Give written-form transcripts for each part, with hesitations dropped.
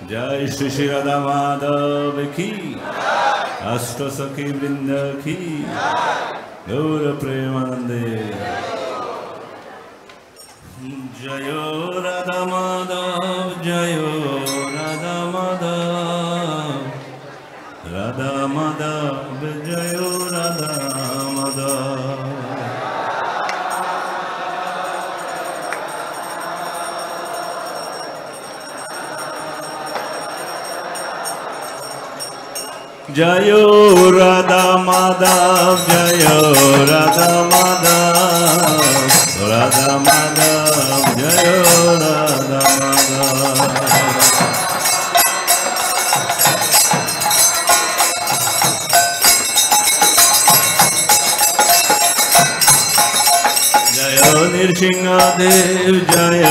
जय श्री श्री राधा माधव की अष्ट सखी वृंद की गौर प्रेमानंदे जय राधा माधव जय राधा माधव राधा माधव जय राधा माधव जय राधा माधव जय राधा माधव राधा माधव जय राधा माधव जय नृसिंहदेव जय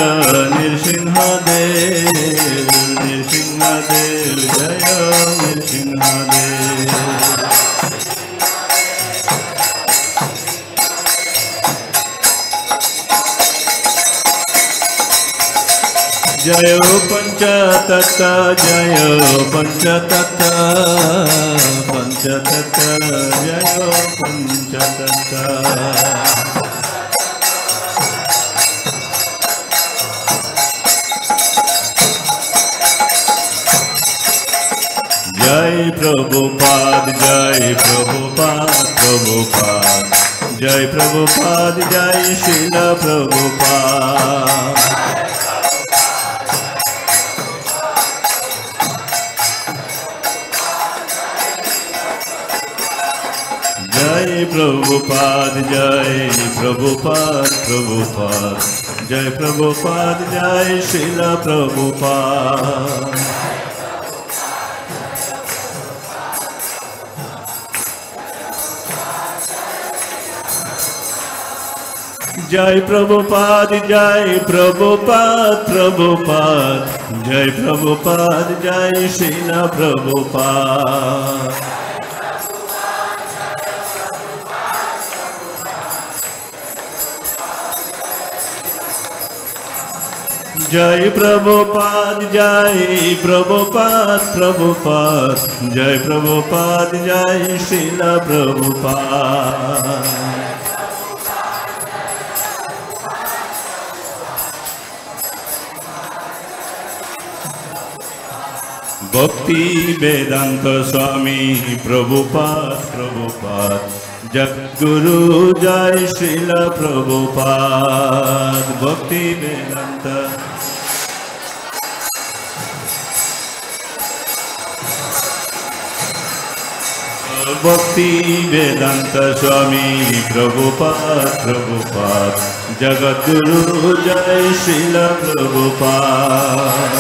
नृसिंहदेव नृसिंहदेव जय नृसिंहदेव जय पंचतत्व जय पंचतत्व पंचतत्व जय पंचतत्व जय प्रभुपाद जय प्रभुपाद प्रभुपाद जय प्रभुपाद जय श्रील प्रभुपाद जय प्रभुपाद जय प्रभुपाद प्रभुपाद जय प्रभुपाद जय श्रील प्रभुपाद जय प्रभुपाद जय प्रभुपाद प्रभुपाद जय प्रभुपाद जय श्रील प्रभुपाद जय प्रभुपाद जय प्रभुपाद प्रभुपाद जय प्रभुपाद जय श्रील प्रभुपाद भक्ति वेदांत स्वामी प्रभुपाद प्रभुपाद जगद्गुरु जय श्रील प्रभुपाद भक्ति वेदांत भक्ति वेदांत स्वामी प्रभुपाद प्रभुपाद जगद्गुरु जय श्रील प्रभुपाद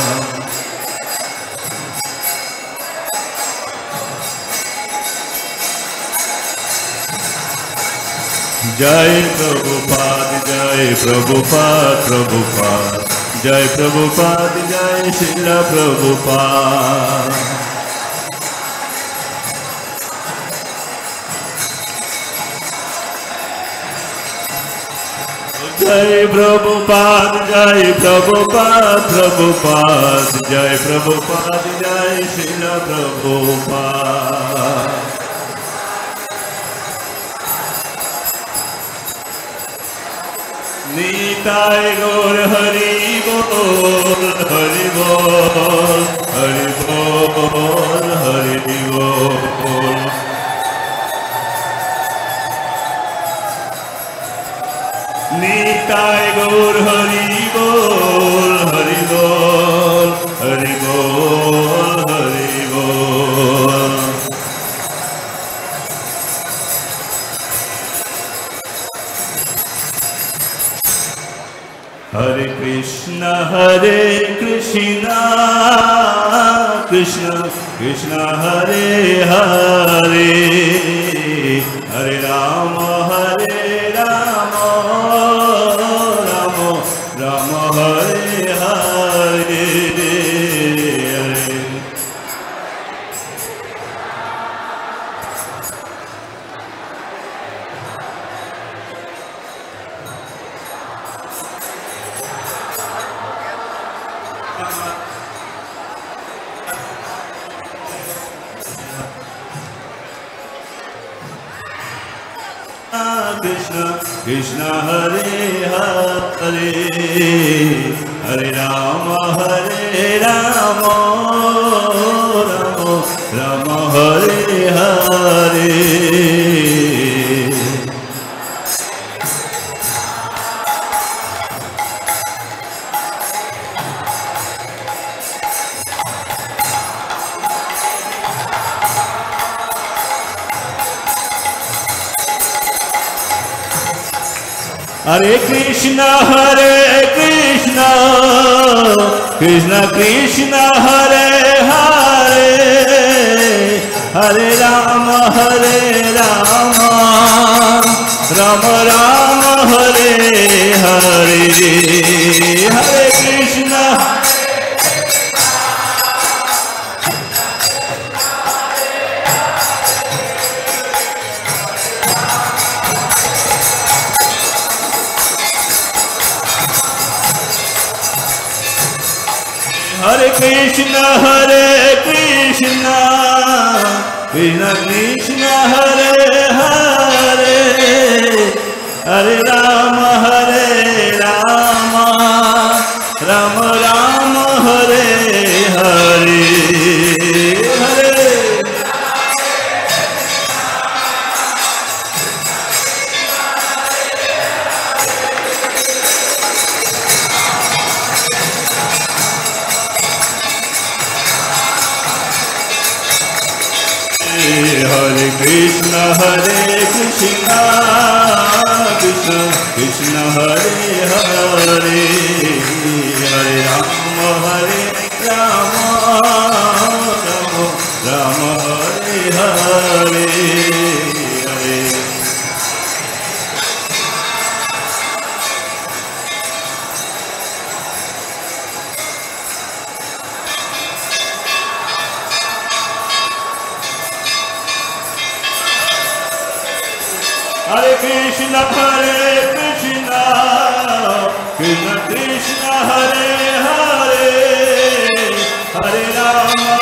जय प्रभुपाद जय प्रभुपाद प्रभुपाद जय प्रभुपाद जय श्रील प्रभुपाद जय प्रभुपाद जय प्रभुपाद प्रभुपाद जय प्रभुपाद जय श्रील प्रभुपाद निताय गौर हरि बोल हरि बोल हरि बोल हरि बोल निताय गौर हरि बोल हरि बोल हरि बोल हरि बोल हरे Krishna Krishna Krishna Hare Hare Hare Ram Ram Ram Hare Hare Hare Krishna Krishna Hare Hare Hare Rama Rama Rama Hare Hare Hare Krishna Krishna Krishna Hare Hare Hare Rama Rama Rama Hare Hare Hare Krishna Hare Krishna Krishna Krishna Hare Hare Hare Rama Rama Rama Hare Hare Hare Hare Krishna Krishna Krishna Hare Hare Hare Rama Rama Rama Hare Hare Hare Hare Krishna Krishna Krishna Hare Hare Hare Rama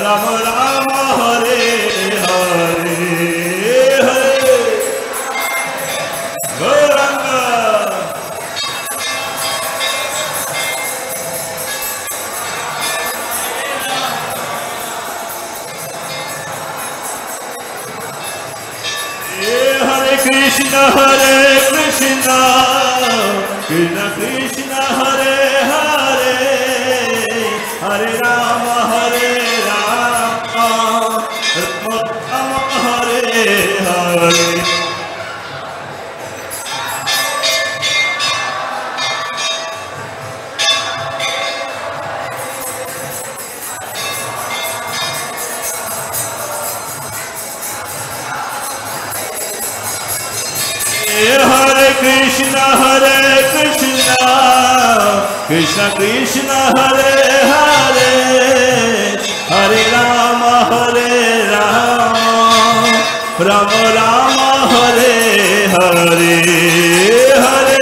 Rama Rama Hare Hare Hare Gauranga Hare Krishna Krishna Krishna Hare Hare Hare Rama Rama Hare Hare Hare Krishna Krishna Krishna Hare Hare Hare Rama Rama Rama Hare Hare Hare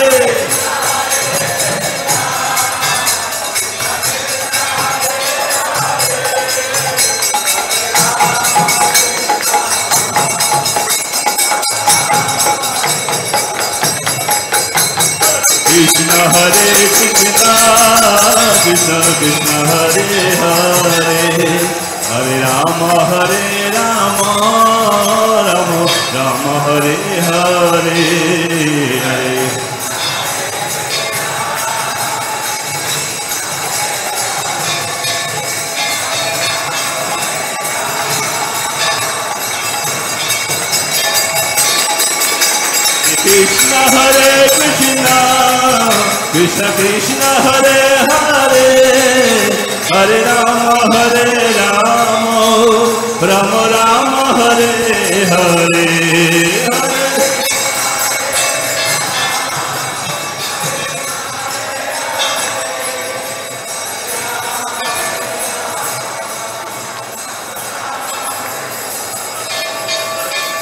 Krishna Hare Krishna Krishna Krishna Hare Hare Hare Rama Rama Rama Hare Hare Hare Krishna Hare Krishna Krishna Krishna Hare Hare Hare Rama Rama Rama Hare Hare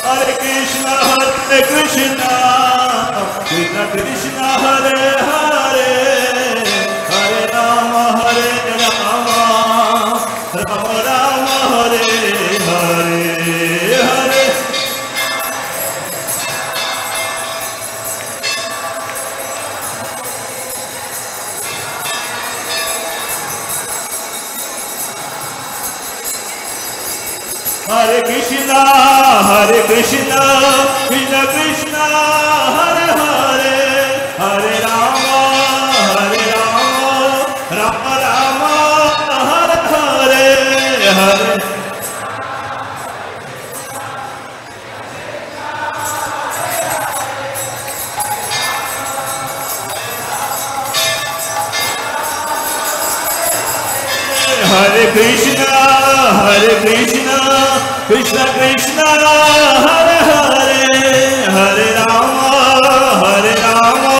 Hare Krishna Krishna Krishna Hare Hare Hare Rama Rama Rama Hare Hare Hare Hare Krishna, Hare Krishna, Krishna Krishna, Hare Hare, Hare Rama, Rama Rama, Hare Hare, Hare. Hare Krishna, Krishna Krishna, Hare